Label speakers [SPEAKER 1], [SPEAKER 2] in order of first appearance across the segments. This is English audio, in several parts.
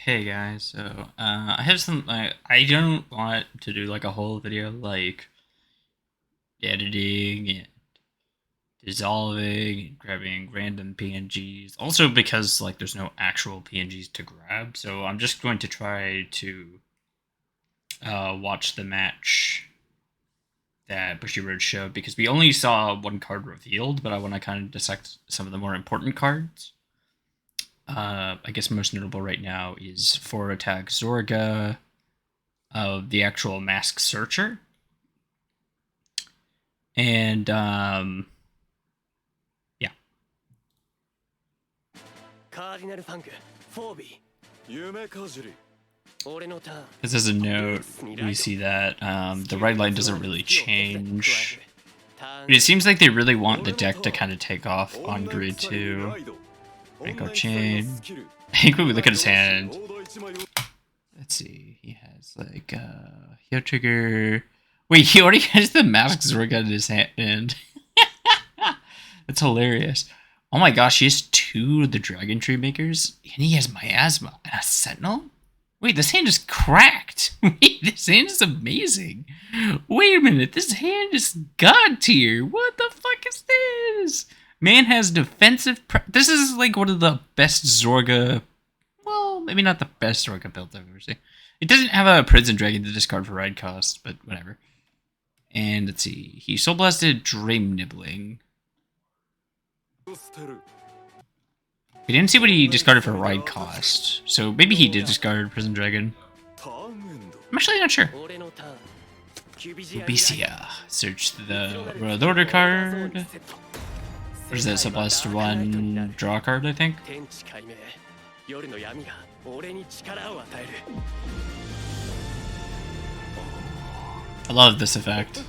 [SPEAKER 1] Hey guys, so I have some. I don't want to do like a whole video like editing and dissolving and grabbing random PNGs. Also because like there's no actual PNGs to grab, so I'm just going to try to watch the match that Bushiroad showed because we only saw one card revealed, but I want to kind of dissect some of the more important cards. I guess most notable right now is 4 attack Zorga of the actual Mask Searcher. And, yeah. Because as a note, we see that the red line doesn't really change. But it seems like they really want the deck to kind of take off on grid 2. Vanguard chain. I think when we look at his hand, let's see, he has like heel trigger. Wait, he already has the Mask Zorga in his hand. That's hilarious. Oh my gosh, he has 2 of the Dragon Tree Makers, and he has Miasma and a Sentinel? Wait, this hand is cracked. Wait, this hand is amazing. Wait a minute, this hand is god tier. What the fuck is this? Man has defensive. This is like one of the best Zorga. Well, maybe not the best Zorga build I've ever seen. It doesn't have a Prison Dragon to discard for ride cost, but whatever. And let's see. He Soul Blasted Dream Nibbling. We didn't see what he discarded for ride cost, so maybe he did discard Prison Dragon. I'm actually not sure. Ubisia. Search the Royal Order card. What is this? A blast 1 draw card, I think? I love this effect.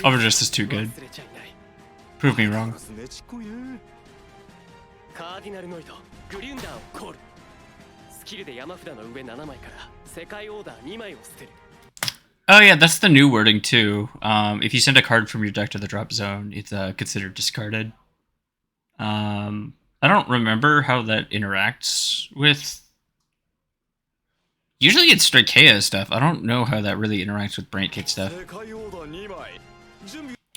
[SPEAKER 1] Overdress is too good. Prove me wrong. Oh yeah, that's the new wording too. If you send a card from your deck to the drop zone, it's considered discarded. I don't remember how that interacts with... Usually it's Strikea stuff. I don't know how that really interacts with Brain Kick stuff.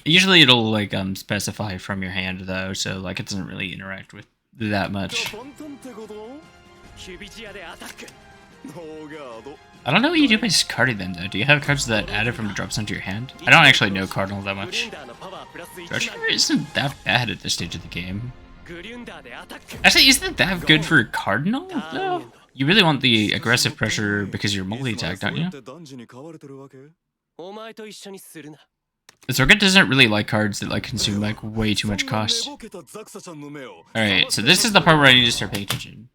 [SPEAKER 1] Usually it'll like specify from your hand though, so like it doesn't really interact with that much. I don't know what you do by discarding them though. Do you have cards that added from the drop zone to your hand? I don't actually know Cardinal that much. Treasure isn't that bad at this stage of the game. Actually, isn't it that good for Cardinal though? You really want the aggressive pressure because you're multi-attack, don't you? Zorga doesn't really like cards that like consume like way too much cost. Alright, so this is the part where I need to start paying attention.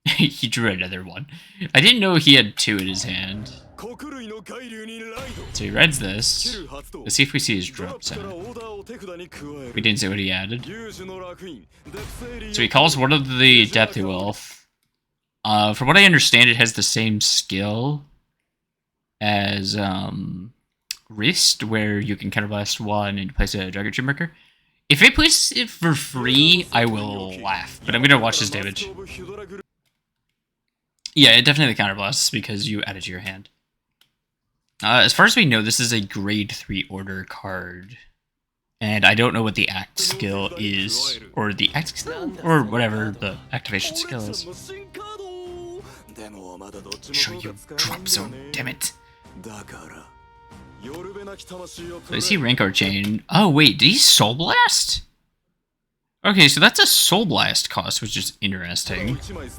[SPEAKER 1] He drew another one. I didn't know he had 2 in his hand. So he rides this. Let's see if we see his drop zone. We didn't see what he added. So he calls one of the Depthy Wealth. From what I understand, it has the same skill as Wrist, where you can counterblast 1 and place a Dragon Tree Marker. If it places it for free, I will laugh, but I'm gonna watch his damage. Yeah, it definitely counterblasts because you add it to your hand. As far as we know, this is a grade 3 order card. And I don't know what the act skill is, or the act skill, or whatever the activation skill is. Show you drop zone, damn it. So is he Vanguard chain? Oh wait, did he Soul Blast? Okay, so that's a Soul Blast cost, which is interesting. So he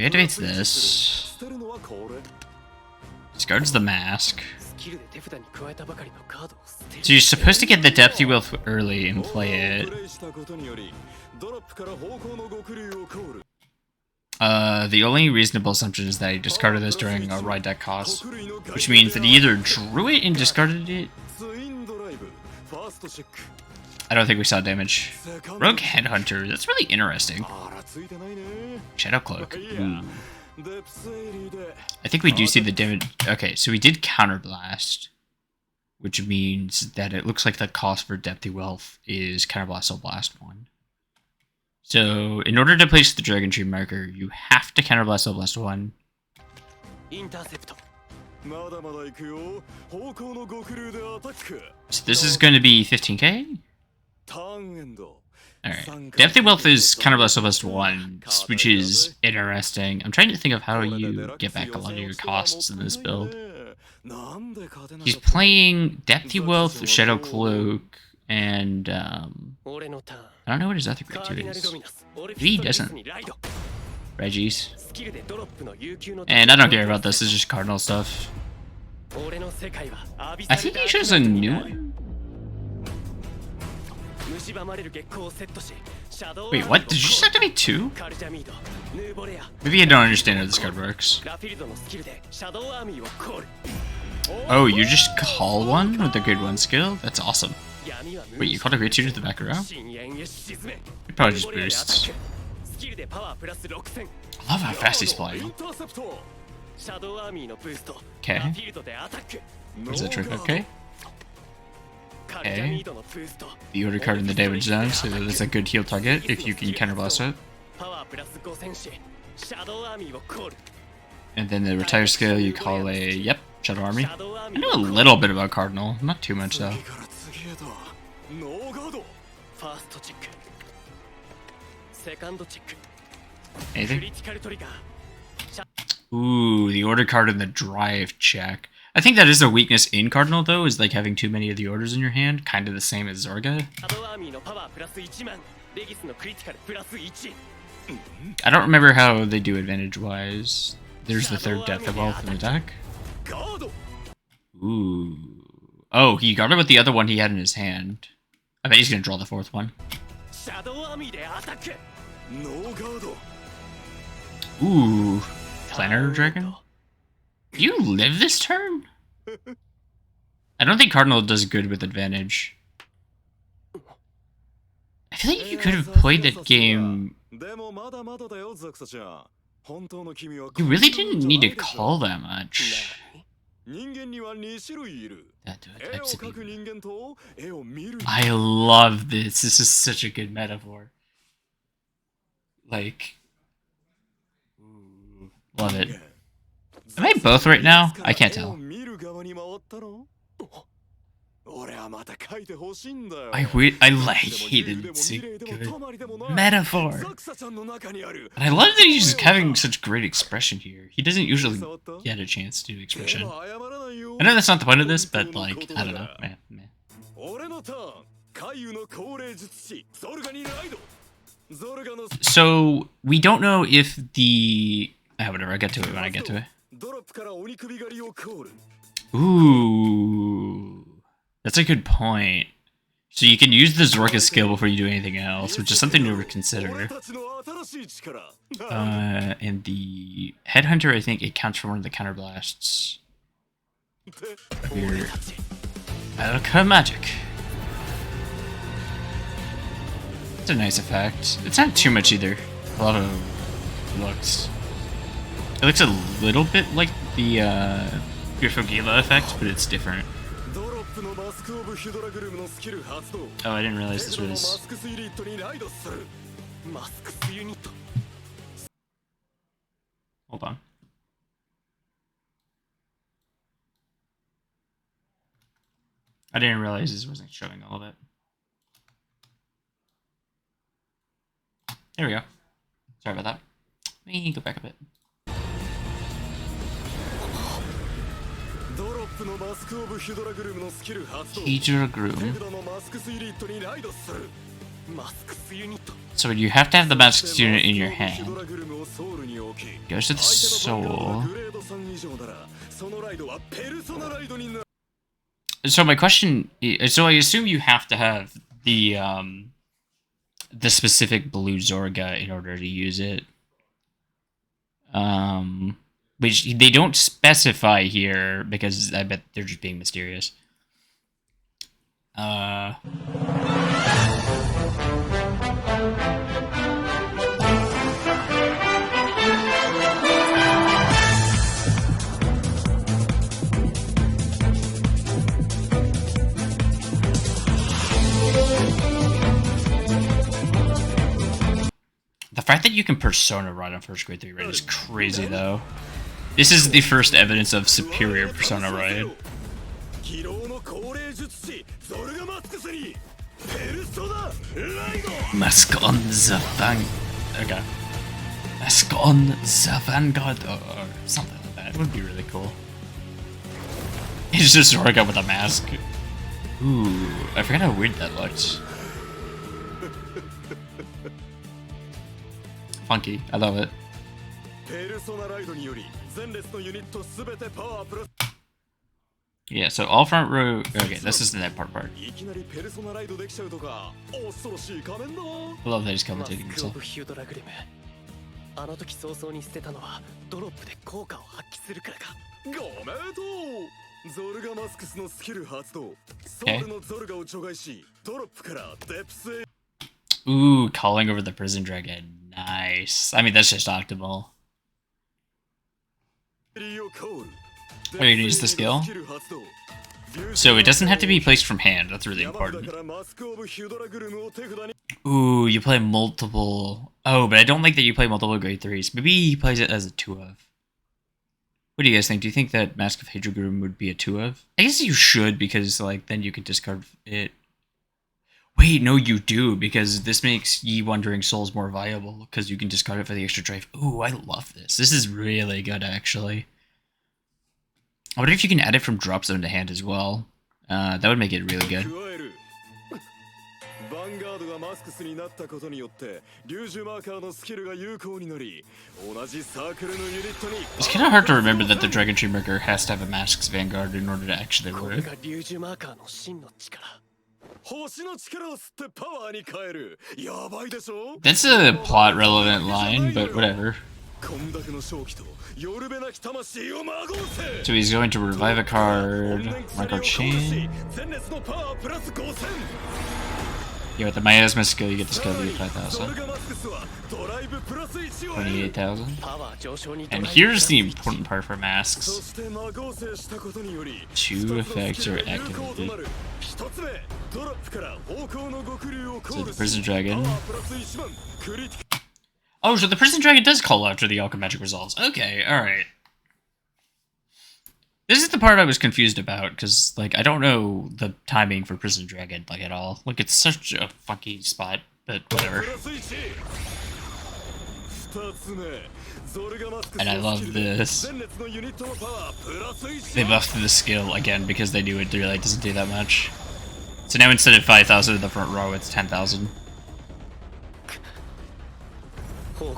[SPEAKER 1] activates this. Discards the mask. So you're supposed to get the Depthy Wealth early and play it. The only reasonable assumption is that he discarded this during a ride deck cost, which means that he either drew it and discarded it. I don't think we saw damage. Rogue Headhunter, that's really interesting. Shadow Cloak. Ooh. I think we do see the damage. Okay, so we did Counterblast, which means that it looks like the cost for Depthy Wealth is Counterblast Soul Blast 1. So, in order to place the Dragon Tree marker, you have to counterblast level plus 1. So this is going to be 15k? Alright. Depth of Wealth is counterblast level plus 1, which is interesting. I'm trying to think of how you get back a lot of your costs in this build. He's playing Depth of Wealth, Shadow Cloak, and I don't know what his other grade 2 is. Maybe he doesn't. Reggie's. And I don't care about this, it's just Cardinal stuff. I think he chose a new one. Wait, what? Did you just activate 2? Maybe I don't understand how this card works. Oh, you just call one with the grade 1 skill? That's awesome. Wait, you called a grade 2 to the back row? It probably just boosts. I love how fast he's playing. Okay. What is that trick? Okay. Okay. The order card in the damage zone, so that's a good heal target if you can counterblast it. And then the retire skill, you call a, yep, Shadow Army. I know a little bit about Cardinal, not too much though. Anything? Ooh, the order card in the drive check. I think that is a weakness in Cardinal though, is like having too many of the orders in your hand, kind of the same as Zorga. I don't remember how they do advantage-wise. There's the third Depth of Wealth in the deck. Ooh. Oh, he guarded with the other one he had in his hand. I bet he's gonna draw the fourth one. Ooh. Planetary Dragon? Do you live this turn? I don't think Cardinal does good with advantage. I feel like you could have played that game. You really didn't need to call that much. I love this. This is such a good metaphor. Like, love it. Am I both right now? I can't tell. I hate it. It's a good metaphor. And I love that he's just having such great expression here. He doesn't usually get a chance to do expression. I know that's not the point of this, but like, I don't know. Man. So, we don't know if the... whatever, I'll get to it when I get to it. Ooh. That's a good point. So you can use the Zorga skill before you do anything else, which is something to consider. And the Headhunter, I think it counts for one of the counterblasts. Here. Alka Magic. It's a nice effect. It's not too much either. A lot of looks. It looks a little bit like the Grifogila effect, but it's different. Oh, I didn't realize this was... Hold on. I didn't realize this wasn't showing all of it. There we go. Sorry about that. Let me go back a bit. Hydra Groom. So you have to have the masked unit in your hand. Goes to the soul. So my question is, so I assume you have to have the specific blue Zorga in order to use it. Which they don't specify here because I bet they're just being mysterious. The fact that you can Persona ride on first grade 3 ride is crazy, though. This is the first evidence of superior Persona ride. Mask on the okay. Mask on the Vanguard or something like that. It would be really cool. It's just Zorga with a mask. Ooh, I forgot how weird that looked. Funky, I love it. Yeah, so all front row. Okay, this is the net part. I love that he's commentating himself. Okay. Ooh, calling over the prison dragon. Nice. I mean, that's just optimal. Are you gonna use the skill? So it doesn't have to be placed from hand. That's really important. Ooh, you play multiple. Oh, but I don't like that you play multiple grade 3s. Maybe he plays it as a 2 of. What do you guys think? Do you think that Mask of Hadrogroom would be a 2 of? I guess you should, because like then you could discard it. Wait, no, you do, because this makes Ye Wandering Souls more viable, because you can discard it for the extra drive. Ooh, I love this. This is really good, actually. I wonder if you can add it from drop zone to hand as well. That would make it really good. It's kind of hard to remember that the Dragon Tree Maker has to have a Mask's Vanguard in order to actually work. That's a plot relevant line, but whatever. So he's going to revive a card, mark our chain. Yeah, with the Miasma skill, you get the skill to get 5,000. 28,000. And here's the important part for masks. 2 effects are activated. So the Prison Dragon. Oh, so the Prison Dragon does call after the Alchemagic results. Okay, alright. This is the part I was confused about, because, like, I don't know the timing for Prison Dragon, like, at all. Like, it's such a funky spot, but whatever. And I love this. They buffed the skill, again, because they knew it really doesn't do that much. So now instead of 5,000 in the front row, it's 10,000.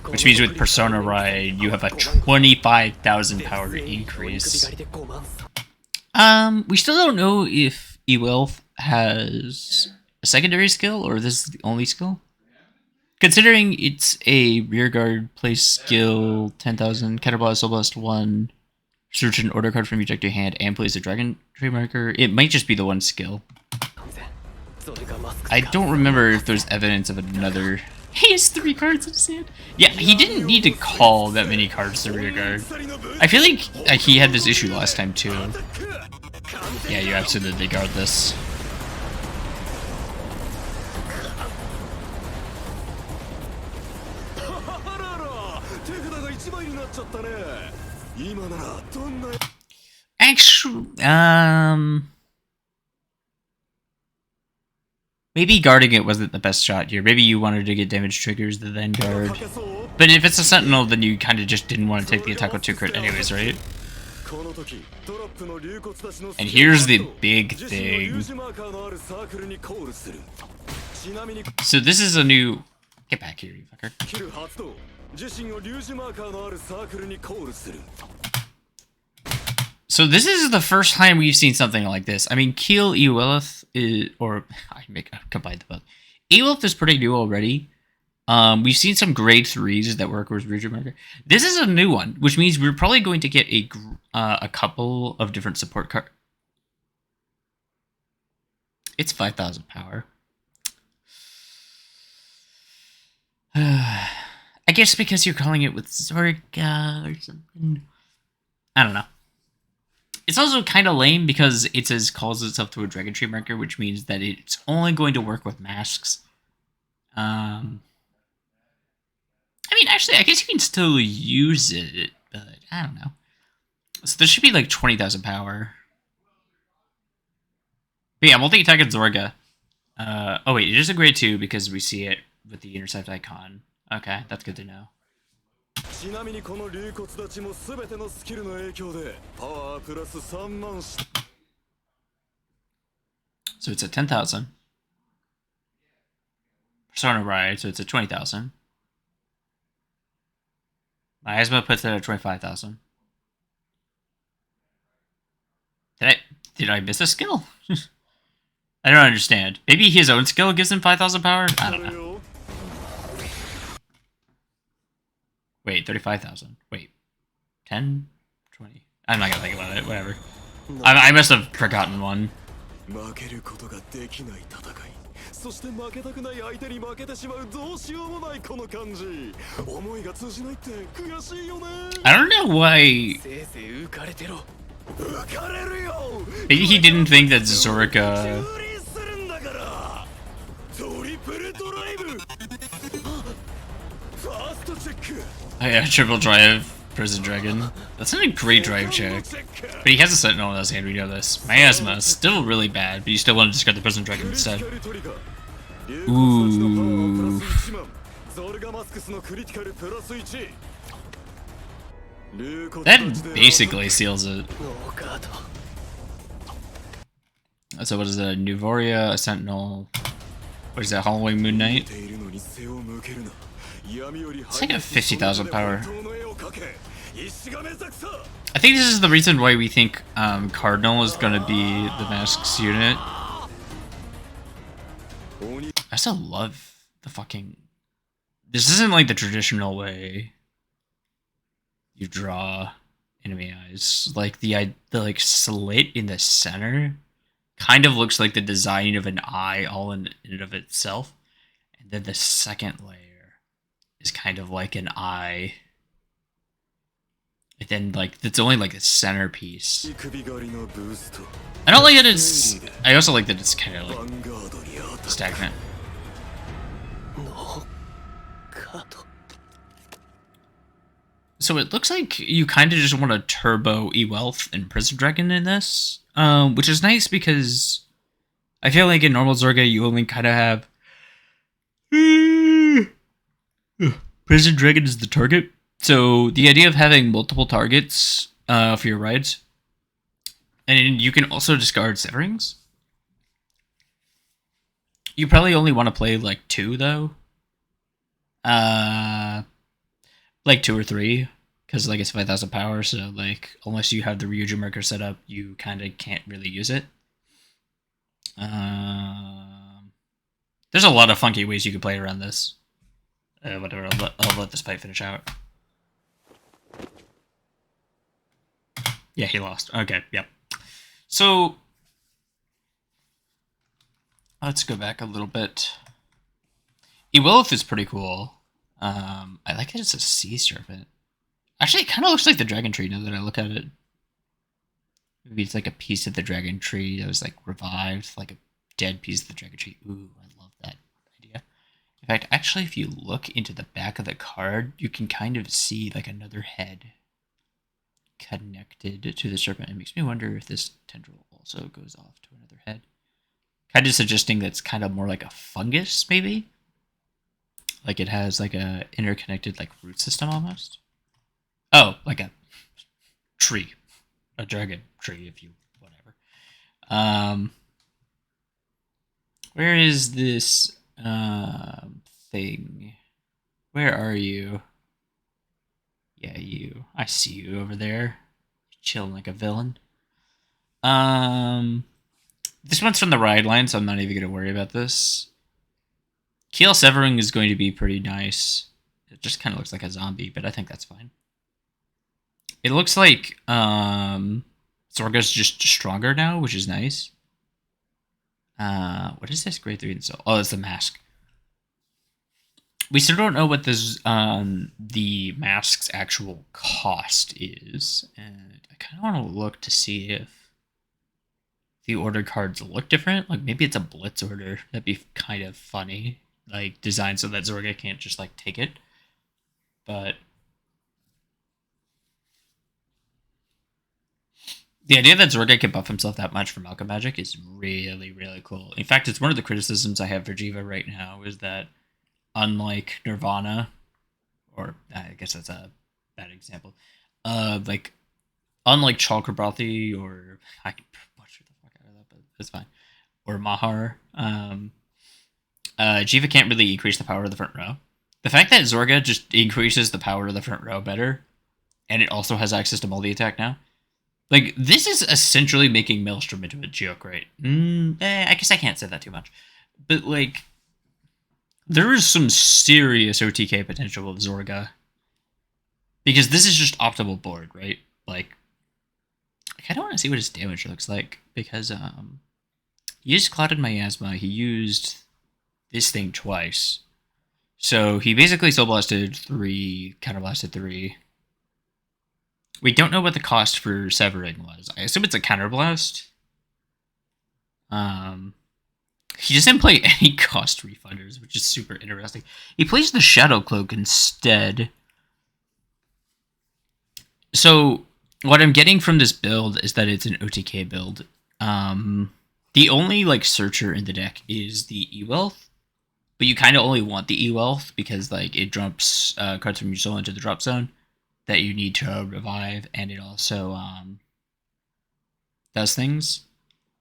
[SPEAKER 1] Which means with Persona Ride, you have a 25,000 power increase. We still don't know if Ewilth has a secondary skill, or this is the only skill. Considering it's a rearguard place skill, 10,000, Caterpillar Soul Blast 1, search an order card from your deck to your hand, and plays a Dragon Tree Marker, it might just be the one skill. I don't remember if there's evidence of another. He has 3 cards in his hand. Yeah, he didn't need to call that many cards to rearguard. I feel like he had this issue last time too. Yeah, you absolutely guard this. Actually, maybe guarding it wasn't the best shot here. Maybe you wanted to get damage triggers to then guard. But if it's a Sentinel, then you kind of just didn't want to take the attack with 2 crit anyways, right? And here's the big thing. So this is a new... Get back here, you fucker. So this is the first time we've seen something like this. I mean, Kill Ewilth is, or I combined the both. Ewilth is pretty new already. We've seen some grade 3s that work with Rouge Marker. This is a new one, which means we're probably going to get a couple of different support cards. It's 5,000 power. I guess because you're calling it with Zorga or something. I don't know. It's also kind of lame because it says calls itself to a Dragon Tree Marker, which means that it's only going to work with masks. Actually, I guess you can still use it, but I don't know. So there should be like 20,000 power. But yeah, multi-attack Zorga. Oh wait, it is a grade 2 because we see it with the intercept icon. Okay, that's good to know. So it's a 10,000. Persona Ride, so it's a 20,000. Miasma puts it at 25,000. Did I miss a skill? I don't understand. Maybe his own skill gives him 5,000 power? I don't know. Wait, 35,000. Wait. 10? 20? I'm not gonna think about it. Whatever. I must have forgotten one. I don't know why. Maybe he didn't think that Zorga. Oh yeah, triple drive Prison Dragon. That's not a great drive check. But he has a Sentinel in his hand, we know this. Miasma is still really bad, but you still want to discard the Prison Dragon instead. Ooh. That basically seals it. So what is that? Nuvoria, a Sentinel. What is that? Halloween Moon Knight? It's like a 50,000 power. I think this is the reason why we think Cardinal is going to be the Masks unit. I still love the fucking... This isn't like the traditional way you draw enemy eyes. Like the like slit in the center kind of looks like the design of an eye all in and of itself. And then the second layer is kind of like an eye. And then like it's only like a centerpiece. I don't like that it's... I also like that it's kind of like stagnant. So it looks like you kind of just want to turbo E-Wealth and Prison Dragon in this, which is nice because I feel like in normal Zorga you only kind of have Prison Dragon is the target. So the idea of having multiple targets for your rides, and you can also discard Severings. You probably only want to play like 2 though. Like 2 or 3, because like it's 5,000 power, so like unless you have the Ryuju marker set up, you kind of can't really use it. There's a lot of funky ways you can play around this. Whatever, I'll let this fight finish out. Yeah, he lost. Okay, yep. So let's go back a little bit. E-Wealth is pretty cool. I like that it's a sea serpent. Actually, it kind of looks like the dragon tree now that I look at it. Maybe it's like a piece of the dragon tree that was like revived, like a dead piece of the dragon tree. Ooh, I love that idea. In fact, actually, if you look into the back of the card, you can kind of see like another head connected to the serpent. It makes me wonder if this tendril also goes off to another head. Kind of suggesting that's kind of more like a fungus, maybe? Like it has like a interconnected like root system almost. Oh, like a tree. A dragon tree, if you whatever. Where is this thing? Where are you? Yeah, you. I see you over there. Chilling like a villain. This one's from the ride line, so I'm not even gonna worry about this. Keel Severing is going to be pretty nice. It just kind of looks like a zombie, but I think that's fine. It looks like Zorga's just stronger now, which is nice. What is this grade 3 install? Oh, it's the mask. We still don't know what this the mask's actual cost is, and I kind of want to look to see if the order cards look different. Like maybe it's a blitz order. That'd be kind of funny. Like designed so that Zorga can't just like take it. But the idea that Zorga can buff himself that much from Alchemy Magic is really, really cool. In fact, it's one of the criticisms I have for Jiva right now is that unlike Nirvana, or I guess that's a bad example, like unlike Chalkrabarthi or I can butcher the fuck out of that, but it's fine, or Mahar, Jiva can't really increase the power of the front row. The fact that Zorga just increases the power of the front row better, and it also has access to multi-attack now, like, this is essentially making Maelstrom into a joke, right? I guess I can't say that too much. But, like, there is some serious OTK potential with Zorga. Because this is just optimal board, right? Like I kind of want to see what his damage looks like. Because, he used Clouded Miasma. He used this thing twice. So, he basically Soul Blasted 3, Counterblasted 3. We don't know what the cost for Severing was. I assume it's a Counterblast. He doesn't play any cost refunders, which is super interesting. He plays the Shadow Cloak instead. So, what I'm getting from this build is that it's an OTK build. The only, like, searcher in the deck is the E-Wealth. But you kind of only want the E-Wealth because, like, it drops cards from your soul into the drop zone that you need to revive, and it also does things.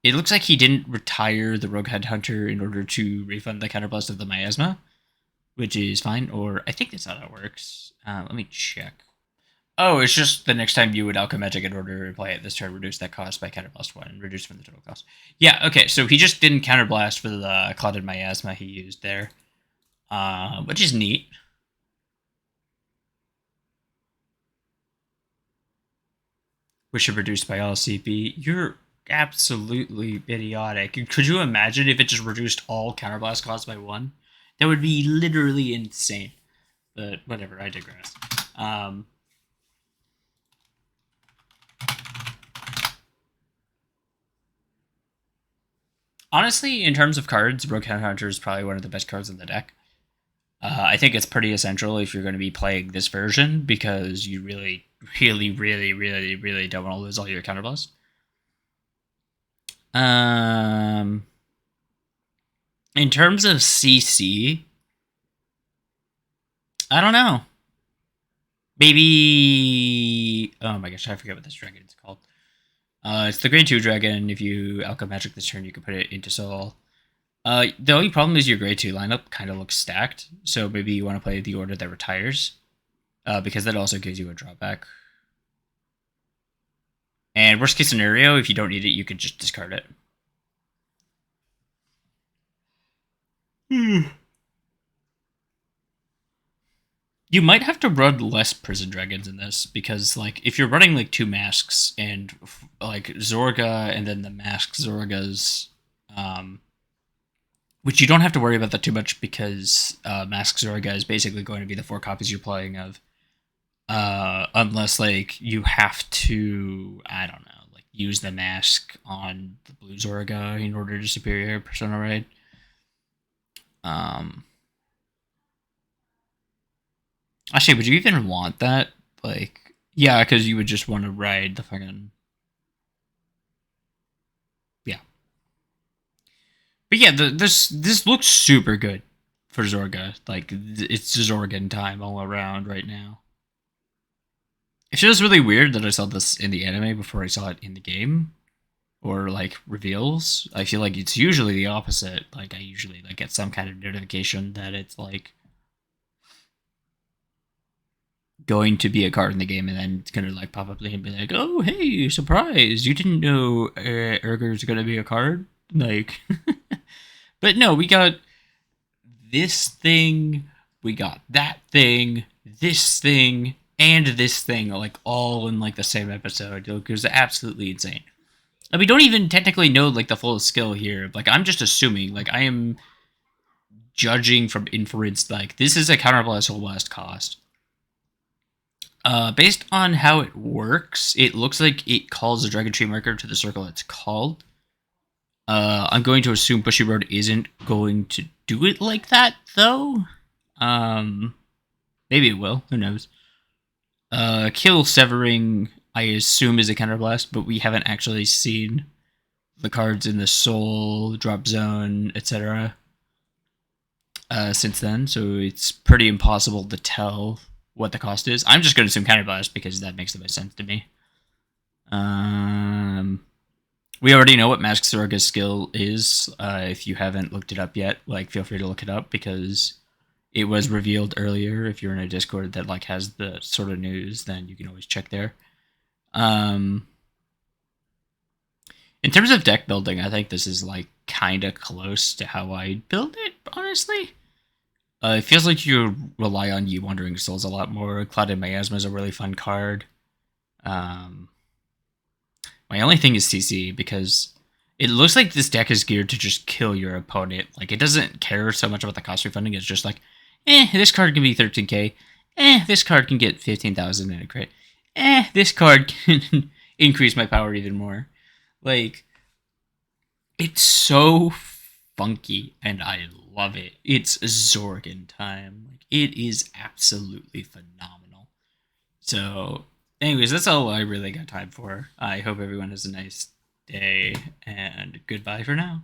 [SPEAKER 1] It looks like he didn't retire the Rogue Headhunter in order to refund the Counterblast of the Miasma, which is fine, or I think that's how that works. Let me check. Oh, it's just the next time you would Alchemy Magic in order to play it this turn, reduce that cost by Counterblast 1, and reduce from the total cost. Yeah, okay, so he just didn't Counterblast for the Clouded Miasma he used there, which is neat. Which are reduced by all CP. You're absolutely idiotic. Could you imagine if it just reduced all Counterblast costs by 1? That would be literally insane. But whatever, I digress. Honestly, in terms of cards, Rogue Headhunter is probably one of the best cards in the deck. I think it's pretty essential if you're going to be playing this version because you really, really, really, really, really don't want to lose all your Counterblast. In terms of CC, I don't know. Maybe... Oh my gosh, I forget what this dragon is called. It's the grade 2 dragon. If you Alchemy Magic this turn, you can put it into Soul. The only problem is your grade 2 lineup kind of looks stacked, so maybe you want to play the order that retires, because that also gives you a drawback. And worst case scenario, if you don't need it, you could just discard it. You might have to run less Prison Dragons in this, because, like, if you're running, like, 2 masks, and, like, Zorga, and then the masked Zorgas, which you don't have to worry about that too much, because Masked Zorga is basically going to be the 4 copies you're playing of, unless, like, you have to, I don't know, like, use the mask on the blue Zorga in order to superior Persona Raid. Actually, would you even want that? Like, yeah, because you would just want to ride the fucking... Yeah. But yeah, this looks super good for Zorga. Like, it's Zorgin time all around right now. It feels really weird that I saw this in the anime before I saw it in the game. Or, like, reveals. I feel like it's usually the opposite. Like, I usually, like, get some kind of notification that it's, like, going to be a card in the game, and then it's gonna, like, pop up and be like, oh, hey, surprise, you didn't know Urger's gonna be a card? Like, but no, we got this thing, we got that thing, this thing, and this thing, like, all in, like, the same episode. It was absolutely insane. And we don't even technically know, like, the full skill here. Like, I'm just assuming, like, I am judging from inference, like, this is a Counterblast Soul Blast cost. Based on how it works, it looks like it calls a Dragon Tree marker to the circle it's called. I'm going to assume Bushy Road isn't going to do it like that, though. Maybe it will. Who knows? Kill Severing, I assume, is a counterblast, but we haven't actually seen the cards in the Soul, Drop Zone, etc. Since then, so it's pretty impossible to tell what the cost is. I'm just going to assume counterblast because that makes the most sense to me. We already know what Mask Zorga's skill is. If you haven't looked it up yet, like, feel free to look it up because it was revealed earlier. If you're in a Discord that like has the sort of news, then you can always check there. In terms of deck building, I think this is like kind of close to how I build it, honestly. It feels like you rely on You Wandering Souls a lot more. Clouded Miasma is a really fun card. My only thing is CC, because it looks like this deck is geared to just kill your opponent. Like, it doesn't care so much about the cost refunding. It's just like, this card can be 13k. This card can get 15,000 in a crit. This card can increase my power even more. Like, it's so funky, and I love it. It's Zorgin time. Like, it is absolutely phenomenal. So, anyways, that's all I really got time for. I hope everyone has a nice day, and goodbye for now.